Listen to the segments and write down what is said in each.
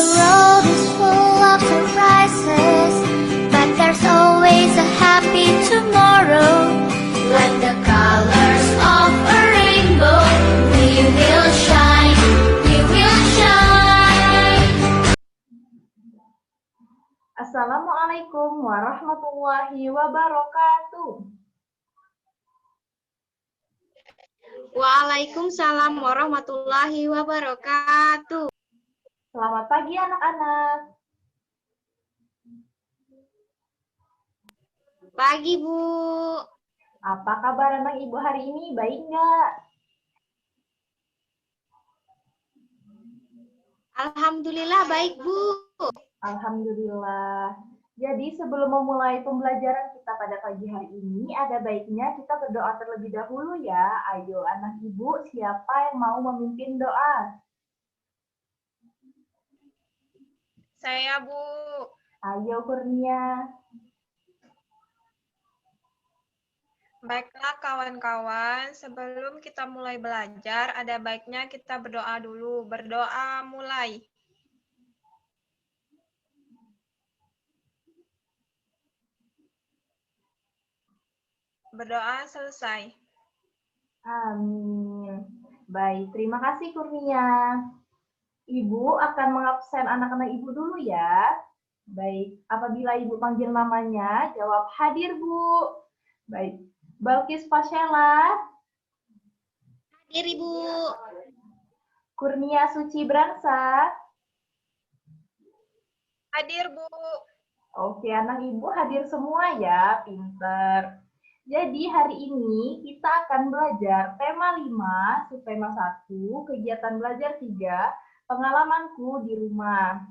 The road is full of surprises, but there's always a happy tomorrow. Like the colors of a rainbow, we will shine, we will shine. Assalamualaikum warahmatullahi wabarakatuh. Waalaikumsalam warahmatullahi wabarakatuh. Selamat pagi anak-anak. Pagi, Bu. Apa kabar anak ibu hari ini? Baik nggak? Alhamdulillah baik, Bu. Alhamdulillah. Jadi sebelum memulai pembelajaran kita pada pagi hari ini, ada baiknya kita berdoa terlebih dahulu ya. Ayo anak ibu, siapa yang mau memimpin doa? Saya, Bu. Ayo Kurnia. Baiklah kawan-kawan, sebelum kita mulai belajar, ada baiknya kita berdoa dulu. Berdoa mulai. Berdoa selesai. Amin. Baik, terima kasih Kurnia. Ibu akan mengabsen anak-anak ibu dulu ya. Baik, apabila ibu panggil namanya, jawab hadir Bu. Baik, Balkis Pasela. Hadir, Ibu. Kurnia Suci Brangsa. Hadir, Bu. Oke, anak ibu hadir semua ya, pinter. Jadi hari ini kita akan belajar tema 5, subtema 1, kegiatan belajar 3, pengalamanku di rumah.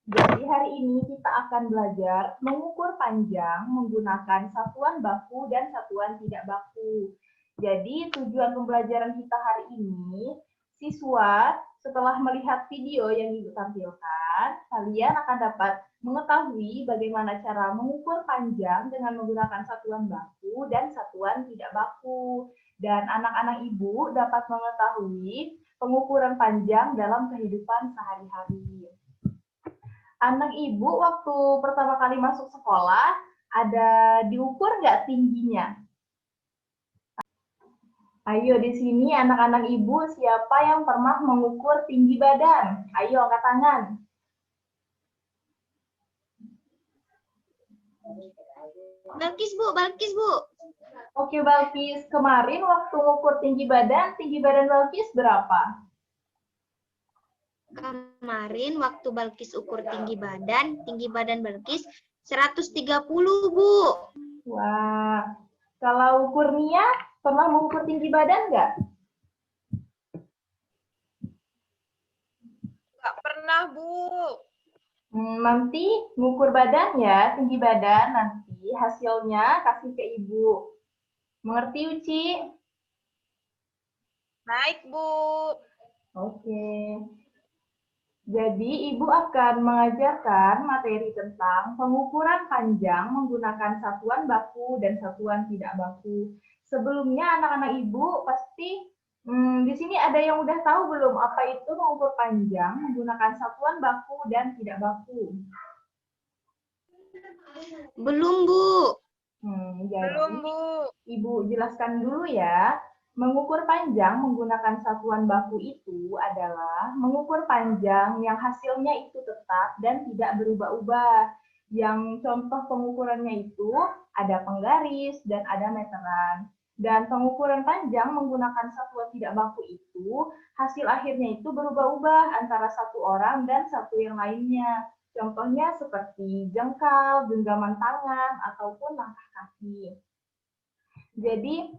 Jadi hari ini kita akan belajar mengukur panjang menggunakan satuan baku dan satuan tidak baku. Jadi tujuan pembelajaran kita hari ini, siswa setelah melihat video yang Ibu tampilkan, kalian akan dapat mengetahui bagaimana cara mengukur panjang dengan menggunakan satuan baku dan satuan tidak baku. Dan anak-anak Ibu dapat mengetahui pengukuran panjang dalam kehidupan sehari-hari. Anak Ibu waktu pertama kali masuk sekolah, ada diukur nggak tingginya? Ayo di sini anak-anak Ibu siapa yang pernah mengukur tinggi badan? Ayo angkat tangan. Balkis, Bu. Balkis, Bu. Oke Balkis, kemarin waktu mengukur tinggi badan Balkis berapa? Kemarin waktu Balkis ukur tinggi badan Balkis 130, Bu. Wah, kalau Kurnia pernah mengukur tinggi badan nggak? Nggak pernah, Bu. Nanti mengukur badan ya, tinggi badan nanti hasilnya kasih ke Ibu. Mengerti Uci? Baik, Bu. Oke. Jadi Ibu akan mengajarkan materi tentang pengukuran panjang menggunakan satuan baku dan satuan tidak baku. Sebelumnya anak-anak Ibu pasti di sini ada yang udah tahu belum apa itu mengukur panjang menggunakan satuan baku dan tidak baku? Belum, Bu. Jadi Belum, Bu. Ibu jelaskan dulu ya. Mengukur panjang menggunakan satuan baku itu adalah mengukur panjang yang hasilnya itu tetap dan tidak berubah-ubah. Yang contoh pengukurannya itu ada penggaris dan ada meteran. Dan pengukuran panjang menggunakan satuan tidak baku itu, hasil akhirnya itu berubah-ubah antara satu orang dan satu yang lainnya. Contohnya seperti jengkal, genggaman tangan, ataupun langkah kaki. Jadi,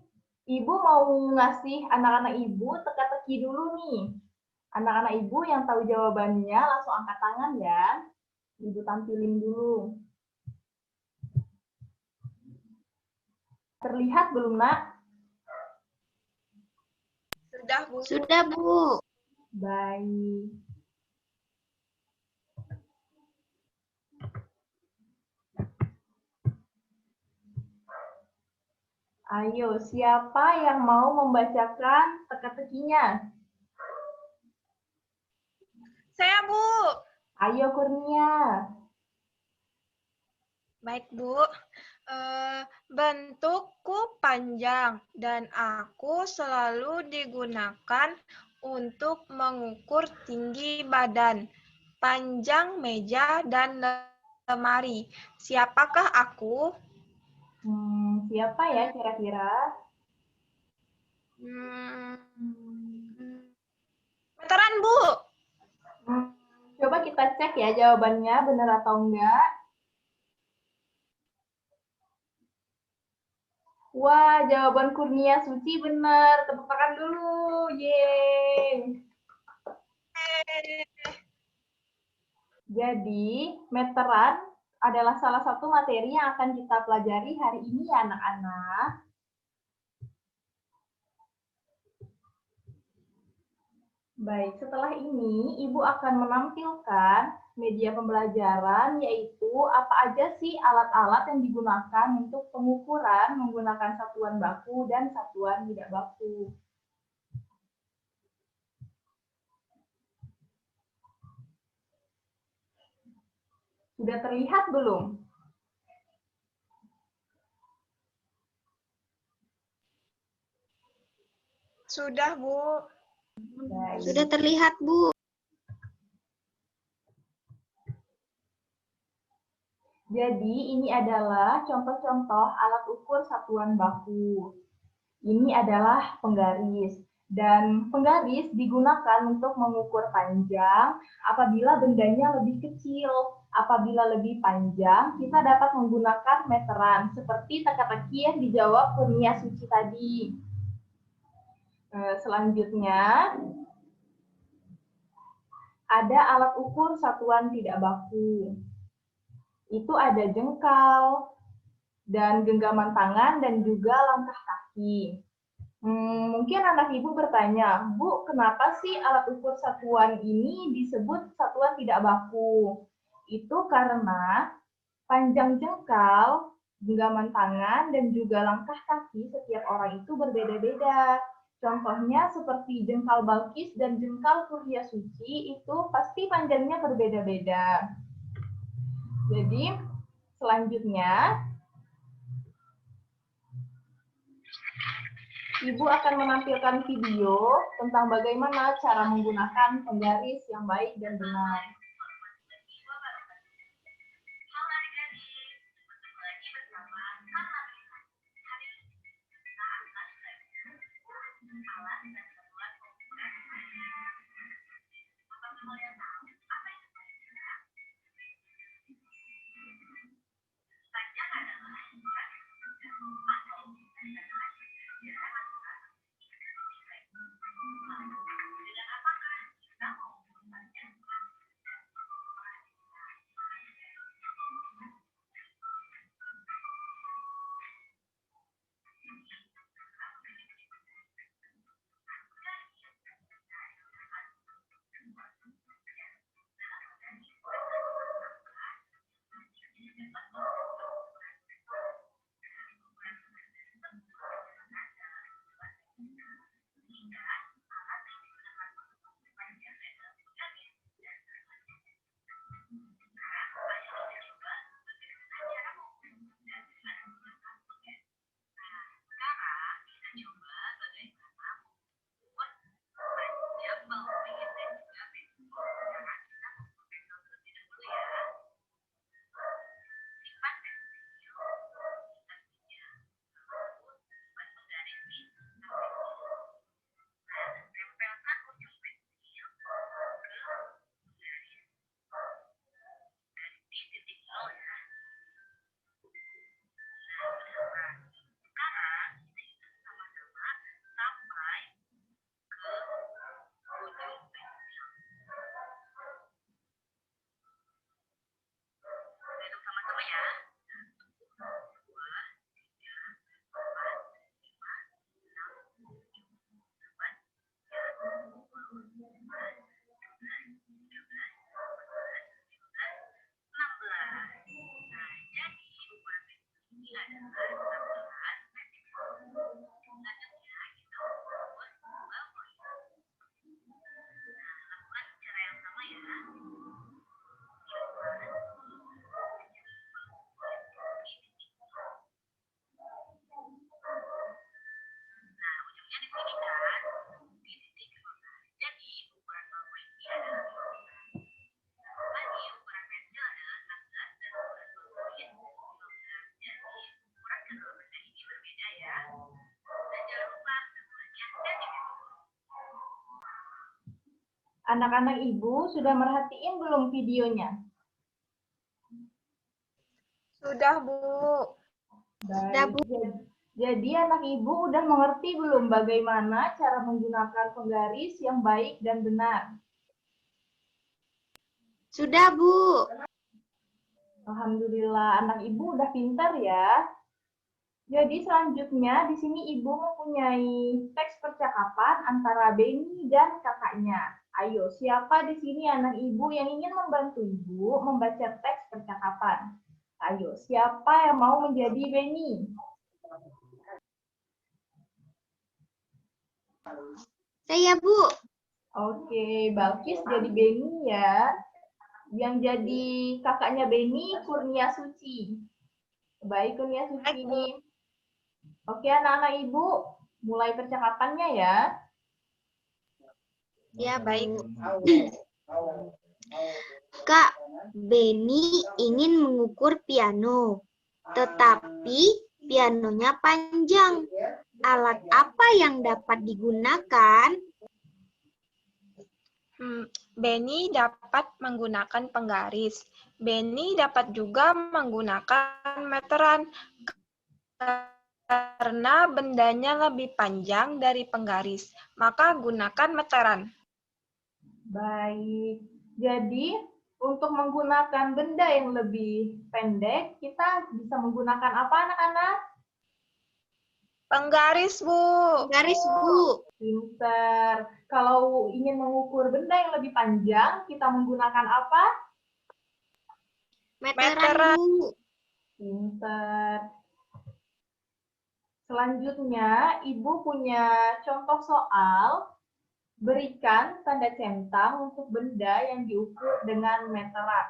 Ibu mau ngasih anak-anak Ibu teka-teki dulu nih. Anak-anak Ibu yang tahu jawabannya langsung angkat tangan ya. Ibu tampilin dulu. Terlihat belum, Nak? Sudah, Bu. Sudah, Bu. Baik. Ayo, siapa yang mau membacakan teka-tekinya? Saya, Bu. Ayo Kurnia. Baik, Bu. Bentukku panjang dan aku selalu digunakan untuk mengukur tinggi badan, panjang meja, dan lemari. Siapakah aku? Siapa ya kira-kira? Hmm, Meteran, Bu. Coba kita cek ya jawabannya benar atau enggak. Wah, jawaban Kurnia Suci benar. Tepuk tangan dulu. Yeay. Jadi, meteran adalah salah satu materi yang akan kita pelajari hari ini ya anak-anak. Baik, setelah ini Ibu akan menampilkan media pembelajaran, yaitu apa aja sih alat-alat yang digunakan untuk pengukuran menggunakan satuan baku dan satuan tidak baku. Sudah terlihat belum? Sudah, Bu. Baik. Sudah terlihat, Bu. Jadi ini adalah contoh-contoh alat ukur satuan baku. Ini adalah penggaris. Dan penggaris digunakan untuk mengukur panjang apabila bendanya lebih kecil. Apabila lebih panjang, kita dapat menggunakan meteran, seperti teka-teki yang dijawab Kurnia Suci tadi. Selanjutnya, ada alat ukur satuan tidak baku. Itu ada jengkal, dan genggaman tangan, dan juga langkah kaki. Mungkin anak ibu bertanya, Bu, kenapa sih alat ukur satuan ini disebut satuan tidak baku? Itu karena panjang jengkal, genggaman tangan, dan juga langkah kaki setiap orang itu berbeda-beda. Contohnya seperti jengkal Balkis dan jengkal Kurnia Suci itu pasti panjangnya berbeda-beda. Jadi selanjutnya Ibu akan menampilkan video tentang bagaimana cara menggunakan penggaris yang baik dan benar. Anak-anak ibu sudah merhatiin belum videonya? Sudah, Bu. Sudah, Baik. Bu. Jadi anak ibu udah mengerti belum bagaimana cara menggunakan penggaris yang baik dan benar? Sudah, Bu. Alhamdulillah, anak ibu udah pintar ya. Jadi selanjutnya di sini ibu mempunyai teks percakapan antara Beni dan kakaknya. Ayo, siapa di sini anak ibu yang ingin membantu ibu membaca teks percakapan? Ayo, siapa yang mau menjadi Beni? Saya, Bu. Oke, Balkis jadi Beni ya. Yang jadi kakaknya Beni, Kurnia Suci. Baik, Kurnia Suci. Oke, anak-anak ibu, mulai percakapannya ya. Ya, baik. Kak, Beni ingin mengukur piano, tetapi pianonya panjang. Alat apa yang dapat digunakan? Beni dapat menggunakan penggaris. Beni dapat juga menggunakan meteran karena bendanya lebih panjang dari penggaris. Maka gunakan meteran. Baik. Jadi, untuk menggunakan benda yang lebih pendek, kita bisa menggunakan apa, anak-anak? Penggaris, Bu. Penggaris, Bu. Pintar. Kalau ingin mengukur benda yang lebih panjang, kita menggunakan apa? Meteran, Bu. Pintar. Selanjutnya, Ibu punya contoh soal. Berikan tanda centang untuk benda yang diukur dengan meteran.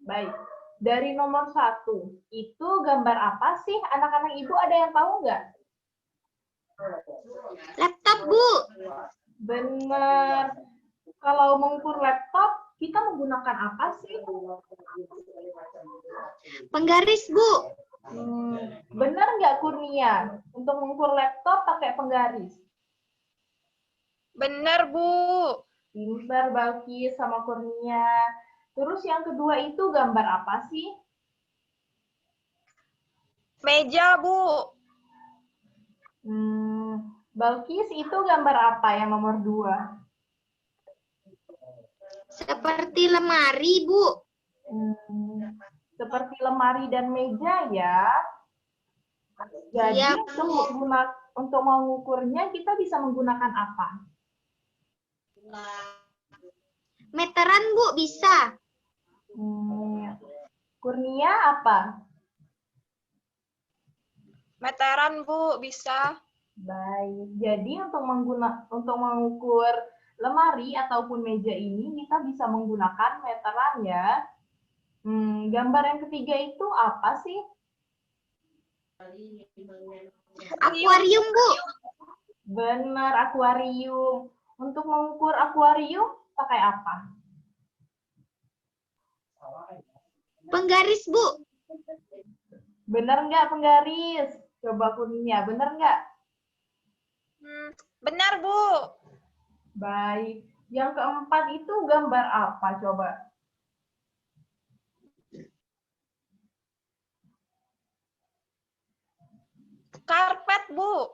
Baik, dari nomor 1, itu gambar apa sih? Anak-anak Ibu ada yang tahu nggak? Laptop, Bu. Benar. Kalau mengukur laptop, kita menggunakan apa sih? Penggaris, Bu. Benar nggak, Kurnia? Untuk mengukur laptop pakai penggaris. Benar, Bu. Pintar, Balkis sama Kurnia. Terus yang kedua itu gambar apa sih? Meja, Bu. Balkis itu gambar apa yang nomor 2? Seperti lemari, Bu. Seperti lemari dan meja ya. Jadi Iya, untuk mengukurnya kita bisa menggunakan apa? Meteran, Bu, bisa. Kurnia apa? Meteran, Bu, bisa. Baik. Jadi untuk mengukur lemari ataupun meja ini kita bisa menggunakan meteran ya. Gambar yang ketiga itu apa sih? Akuarium, Bu. Benar, akuarium. Untuk mengukur akuarium pakai apa? Penggaris, Bu. Benar nggak penggaris? Coba Kurnia, benar nggak? Benar, Bu. Baik. Yang keempat itu gambar apa coba? Karpet, Bu.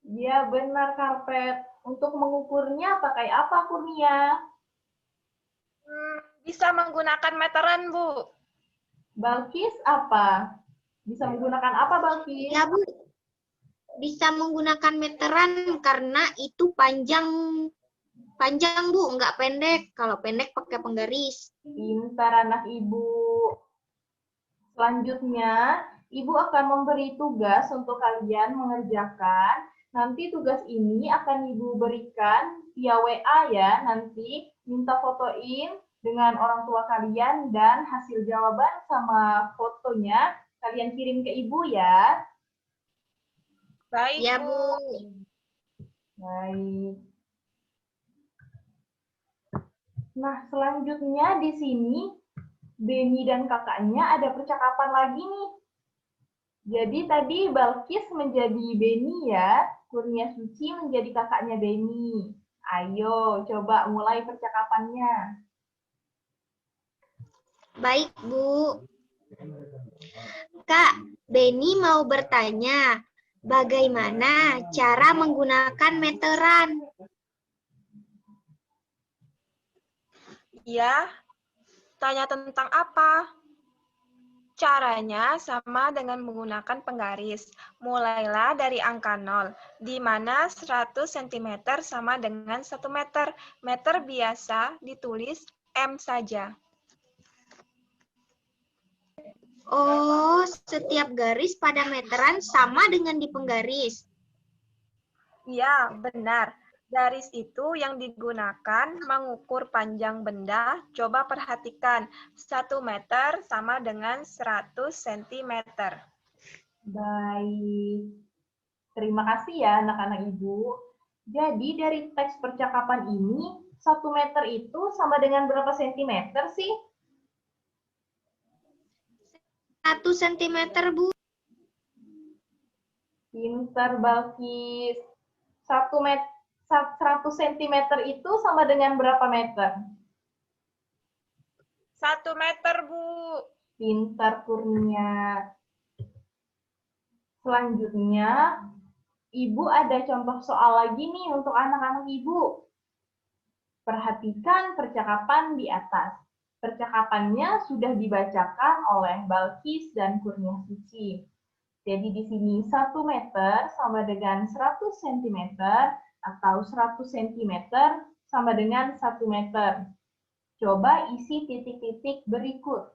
Ya, benar karpet. Untuk mengukurnya pakai apa, Kurnia? Bisa menggunakan meteran, Bu. Balkis apa? Bisa menggunakan apa, Balkis? Ya, Bu. Bisa menggunakan meteran karena itu panjang, Bu, nggak pendek. Kalau pendek pakai penggaris. Pintar anak Ibu. Selanjutnya, Ibu akan memberi tugas untuk kalian mengerjakan. Nanti tugas ini akan Ibu berikan via WA ya. Nanti minta fotoin dengan orang tua kalian dan hasil jawaban sama fotonya kalian kirim ke Ibu ya. Baik, Ya, Bu. Bu. Baik. Nah, selanjutnya di sini Beni dan kakaknya ada percakapan lagi nih. Jadi tadi Balkis menjadi Beni ya, Kurnia Suci menjadi kakaknya Beni. Ayo, coba mulai percakapannya. Baik, Bu. Kak, Beni mau bertanya, bagaimana cara menggunakan meteran? Ya, tanya tentang apa? Caranya sama dengan menggunakan penggaris. Mulailah dari angka 0, di mana 100 cm sama dengan 1 meter. Meter biasa ditulis M saja. Oh, setiap garis pada meteran sama dengan di penggaris. Ya, benar. Garis itu yang digunakan mengukur panjang benda. Coba perhatikan, 1 meter sama dengan 100 cm. Baik. Terima kasih ya anak-anak Ibu. Jadi dari teks percakapan ini, 1 meter itu sama dengan berapa sentimeter sih? 1 cm, Bu. Pintar Balkis. 100 cm itu sama dengan berapa meter? 1 meter, Bu. Pintar Kurnia. Selanjutnya, Ibu ada contoh soal lagi nih untuk anak-anak Ibu. Perhatikan percakapan di atas. Percakapannya sudah dibacakan oleh Balkis dan Kurnia Suci. Jadi di sini 1 meter sama dengan 100 cm atau 100 cm sama dengan 1 meter. Coba isi titik-titik berikut.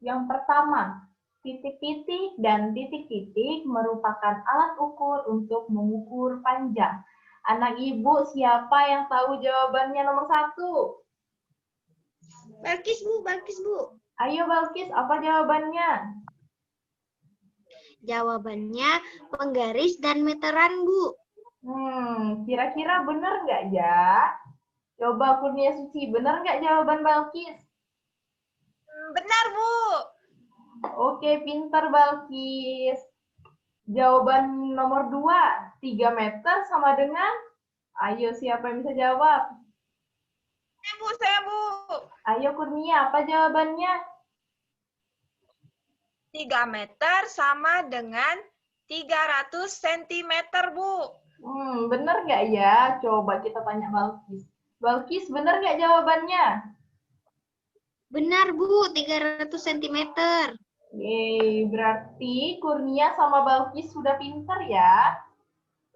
Yang pertama, titik-titik dan titik-titik merupakan alat ukur untuk mengukur panjang. Anak Ibu, siapa yang tahu jawabannya nomor 1? Balkis, Bu. Balkis, Bu. Ayo Balkis, apa jawabannya? Jawabannya penggaris dan meteran, Bu. Kira-kira benar nggak ya? Coba Kurnia Suci, benar nggak jawaban Balkis? Benar, Bu. Oke, pintar Balkis. Jawaban nomor 2, 3 meter sama dengan? Ayo, siapa yang bisa jawab? Saya, Bu. Ayo Kurnia, apa jawabannya? 3 meter sama dengan 300 cm, Bu. Benar nggak ya? Coba kita tanya Balkis. Balkis, benar nggak jawabannya? Benar, Bu. 300 cm. Yeay, berarti Kurnia sama Balkis sudah pintar ya.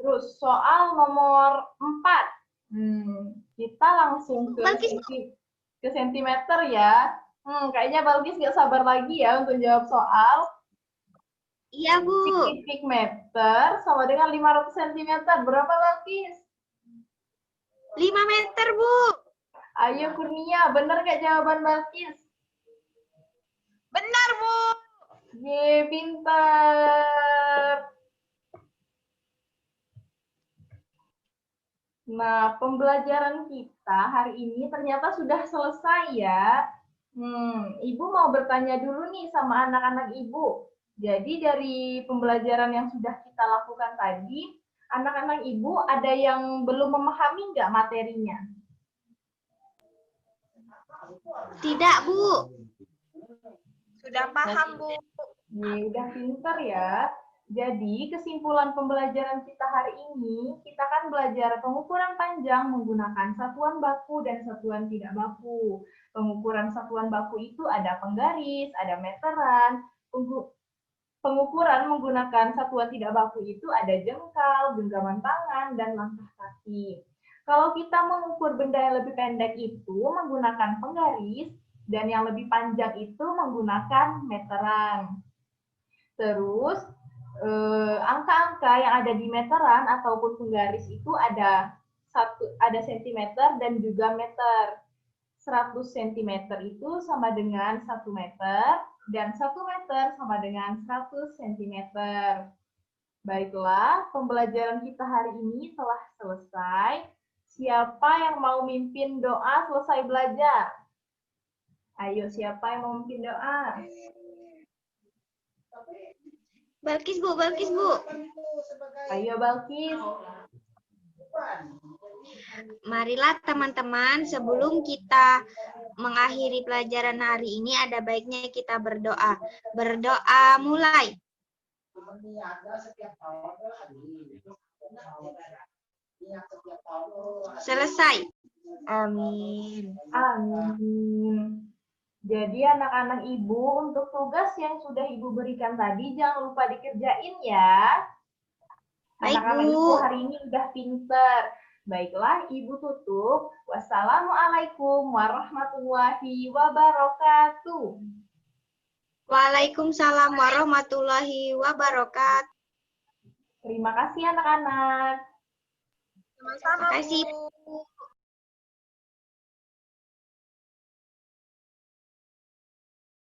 Terus soal nomor 4. Kita langsung ke, Balkis, ke sentimeter ya. Kayaknya Balkis nggak sabar lagi ya untuk jawab soal. Iya, Bu. Titik meter sama dengan 500 cm. Berapa Balkis? 5 meter, Bu. Ayo Kurnia, benar nggak jawaban Balkis? Benar, Bu. Yeay, pintar. Nah, pembelajaran kita hari ini ternyata sudah selesai ya. Ibu mau bertanya dulu nih sama anak-anak Ibu. Jadi dari pembelajaran yang sudah kita lakukan tadi, anak-anak Ibu ada yang belum memahami nggak materinya? Tidak, Bu. Sudah paham, Bu. Udah pintar ya. Jadi kesimpulan pembelajaran kita hari ini, kita kan belajar pengukuran panjang menggunakan satuan baku dan satuan tidak baku. Pengukuran satuan baku itu ada penggaris, ada meteran. Pengukuran menggunakan satuan tidak baku itu ada jengkal, genggaman tangan, dan langkah kaki. Kalau kita mengukur benda yang lebih pendek itu menggunakan penggaris, dan yang lebih panjang itu menggunakan meteran. Terus, angka-angka yang ada di meteran ataupun penggaris itu ada sentimeter dan juga meter. 100 cm itu sama dengan 1 meter dan 1 meter sama dengan 100 cm. Baiklah, pembelajaran kita hari ini telah selesai. Siapa yang mau mimpin doa selesai belajar? Ayo, siapa yang mau mimpin doa? Balkis, Bu. Balkis, Bu. Ayo Balkis. Marilah teman-teman, sebelum kita mengakhiri pelajaran hari ini, ada baiknya kita berdoa. Berdoa mulai. Selesai. Amin. Amin. Jadi anak-anak ibu, untuk tugas yang sudah ibu berikan tadi, jangan lupa dikerjain ya. Baik, Anak-anak Bu. ibu hari ini udah pinter. Baiklah, ibu tutup. Wassalamualaikum warahmatullahi wabarakatuh. Waalaikumsalam warahmatullahi wabarakatuh. Terima kasih anak-anak. Sama-sama, Terima kasih. Bu.